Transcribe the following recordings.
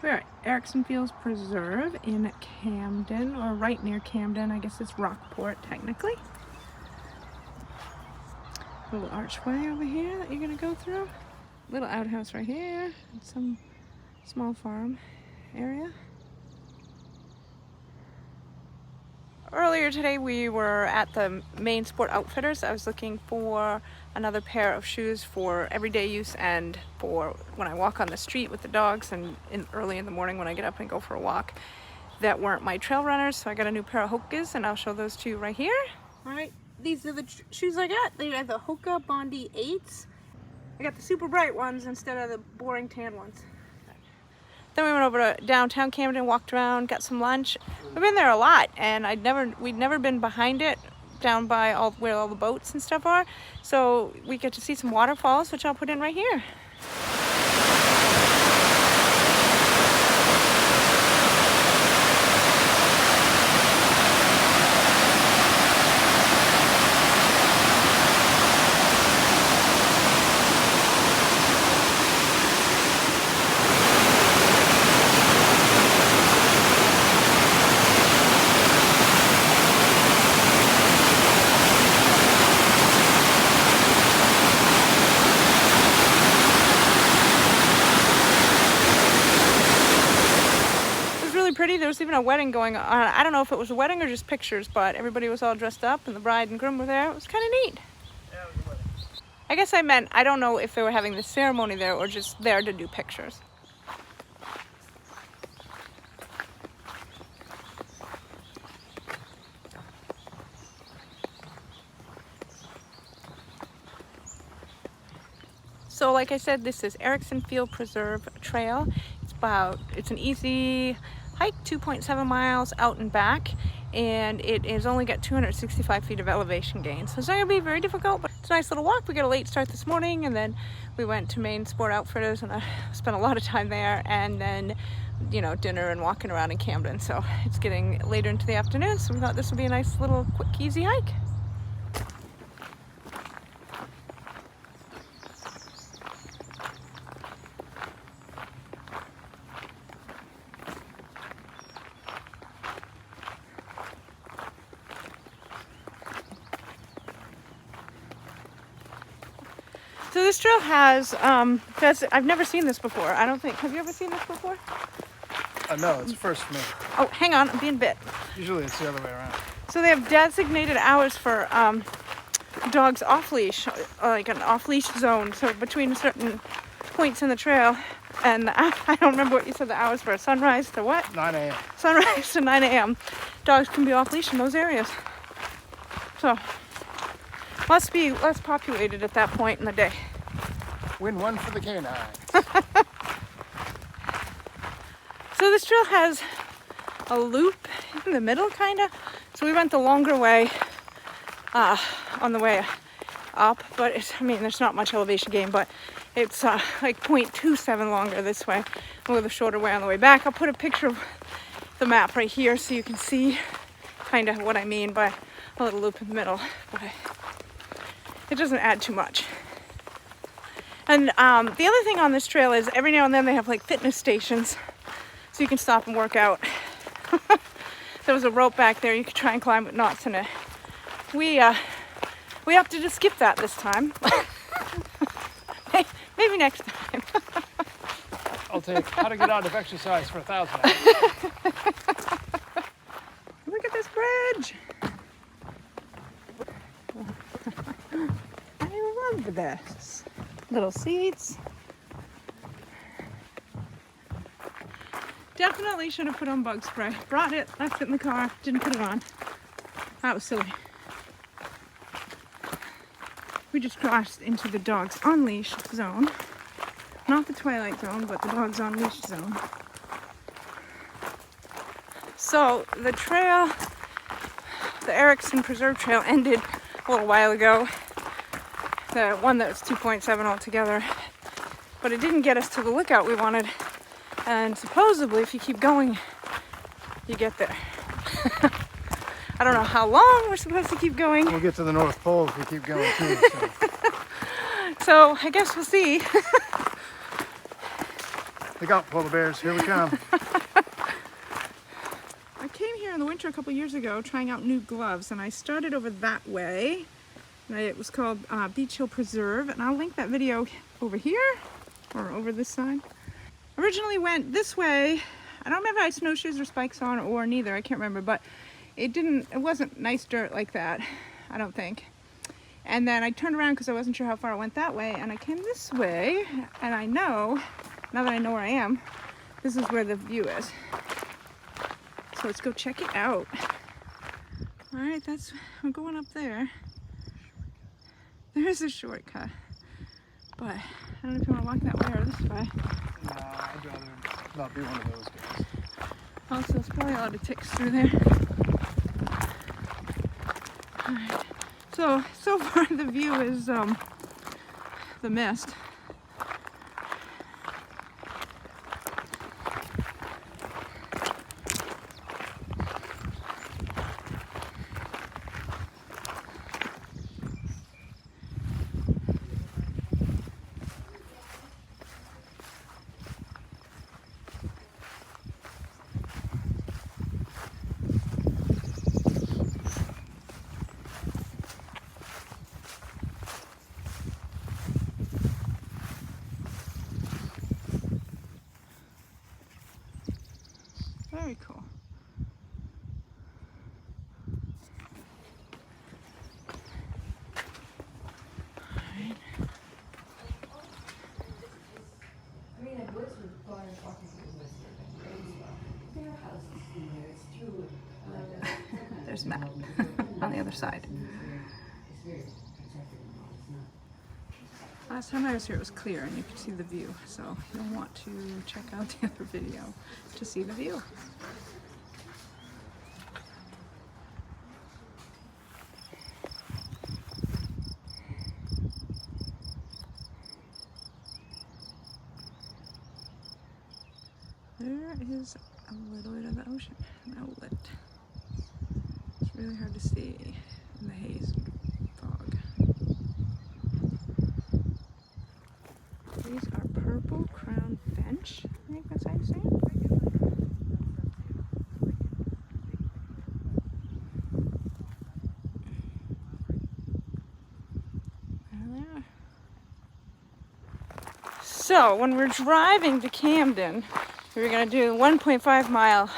We're at Erickson Fields Preserve in Camden, or right near Camden. I guess it's Rockport technically. A little archway over here that you're gonna go through. Little outhouse right here, and some small farm area. Earlier today we were at the Maine Sport Outfitters. I was looking for another pair of shoes for everyday use and for when I walk on the street with the dogs and early in the morning when I get up and go for a walk that weren't my trail runners. So I got a new pair of Hokas and I'll show those to you right here. Alright, these are the shoes I got. They are the Hoka Bondi 8s. I got the super bright ones instead of the boring tan ones. Then we went over to downtown Camden, walked around, got some lunch. We've been there a lot, and we'd never been behind it, down by where all the boats and stuff are. So we get to see some waterfalls, which I'll put in right here. Pretty. There was even a wedding going on. I don't know if it was a wedding or just pictures, but everybody was all dressed up and the bride and groom were there. It was kind of neat. Yeah, it was a wedding. I guess I meant, I don't know if they were having the ceremony there or just there to do pictures. So like I said, this is Erickson Fields Preserve Trail. It's an easy hike, 2.7 miles out and back, and it has only got 265 feet of elevation gain. So it's not gonna be very difficult, but it's a nice little walk. We got a late start this morning, and then we went to Maine Sport Outfitters, and I spent a lot of time there, and then, you know, dinner and walking around in Camden. So it's getting later into the afternoon, so we thought this would be a nice little quick, easy hike. So this trail has, I've never seen this before. I don't think, have you ever seen this before? No, it's first for me. Oh, hang on, I'm being bit. Usually it's the other way around. So they have designated hours for dogs off leash, like an off leash zone. So between certain points in the trail, and I don't remember what you said the hours for, sunrise to what? 9 a.m. Sunrise to 9 a.m. Dogs can be off leash in those areas. So must be less populated at that point in the day. Win one for the canines. So this trail has a loop in the middle, kind of. So we went the longer way on the way up, but there's not much elevation gain, but it's like 0.27 longer this way, with a shorter way on the way back. I'll put a picture of the map right here so you can see kind of what I mean by a little loop in the middle, but it doesn't add too much. And the other thing on this trail is every now and then they have like fitness stations, so you can stop and work out. There was a rope back there you could try and climb with knots in it. We opted to skip that this time. Maybe next time. I'll take how to get out of exercise for 1,000 hours. Look at this bridge. I love this. Little seats. Definitely should have put on bug spray. Brought it, left it in the car, didn't put it on. That was silly. We just crossed into the dogs on leash zone. Not the twilight zone, but the dogs on leash zone. So the trail, the Erickson Preserve Trail ended a little while ago. The one that was 2.7 altogether. But it didn't get us to the lookout we wanted. And supposedly, if you keep going, you get there. I don't know how long we're supposed to keep going. We'll get to the North Pole if we keep going too. So, so I guess we'll see. Look out, polar bears. Here we come. I came here in the winter a couple years ago trying out new gloves, and I started over that way. And it was called Beach Hill Preserve, and I'll link that video over here or over this side. Originally went this way. I don't remember if I had snowshoes or spikes on or neither. I can't remember, but it wasn't nice dirt like that, I don't think. And then I turned around because I wasn't sure how far it went that way, and I came this way, and I know, now that I know where I am, this is where the view is. So let's go check it out. All right, I'm going up there. There's a shortcut, but I don't know if you want to walk that way or this way. Nah, I'd rather not be one of those guys. Also, there's probably a lot of ticks through there. All right. So far the view is the mist. Very cool. Alright. There's Matt on the other side. Last time I was here it was clear and you could see the view, so you'll want to check out the other video to see the view. There is a little bit of the ocean, an outlet. It's really hard to see in the haze and fog. These are purple crown bench. I think that's how you say it. There they are. So when we're driving to Camden, we were going to do 1.5 mile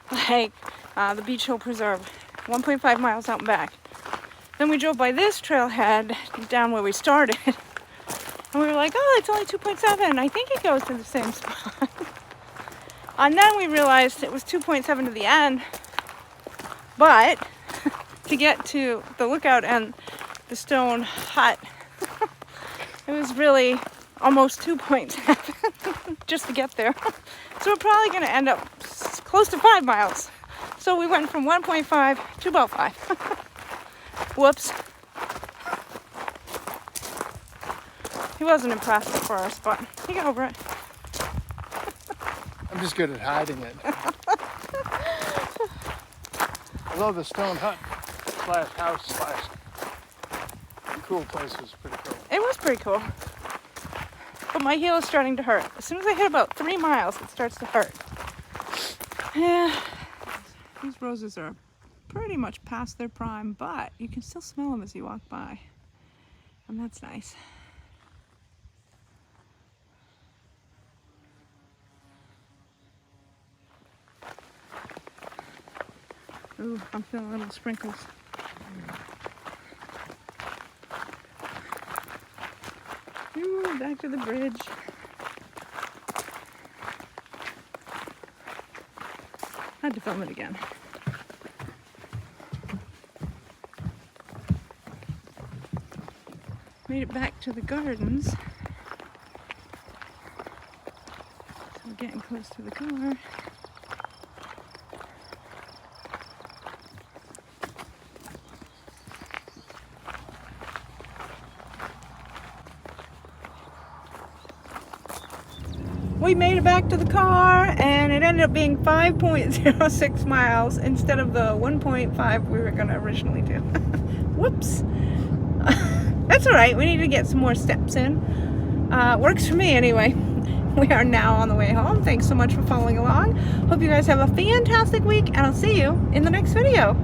hike, the Beach Hill Preserve, 1.5 miles out and back. Then we drove by this trailhead down where we started. And we were like, oh, it's only 2.7. I think it goes to the same spot. And then we realized it was 2.7 to the end. But to get to the lookout and the stone hut, it was really almost 2.7 just to get there. So we're probably going to end up close to 5 miles. So we went from 1.5 to about 5. Whoops. He wasn't impressed at first, but he got over it. I'm just good at hiding it. I love the stone hut slash house slash cool place. Was pretty cool. It was pretty cool. But my heel is starting to hurt. As soon as I hit about 3 miles, it starts to hurt. Yeah, these roses are pretty much past their prime, but you can still smell them as you walk by. And that's nice. Ooh, I'm feeling little sprinkles. Ooh, back to the bridge. Had to film it again. Made it back to the gardens. So we're getting close to the car. We made it back to the car and it ended up being 5.06 miles instead of the 1.5 we were going to originally do. Whoops. That's all right. We need to get some more steps in. Works for me anyway. we are now on the way home. Thanks so much for following along. Hope you guys have a fantastic week, and I'll see you in the next video.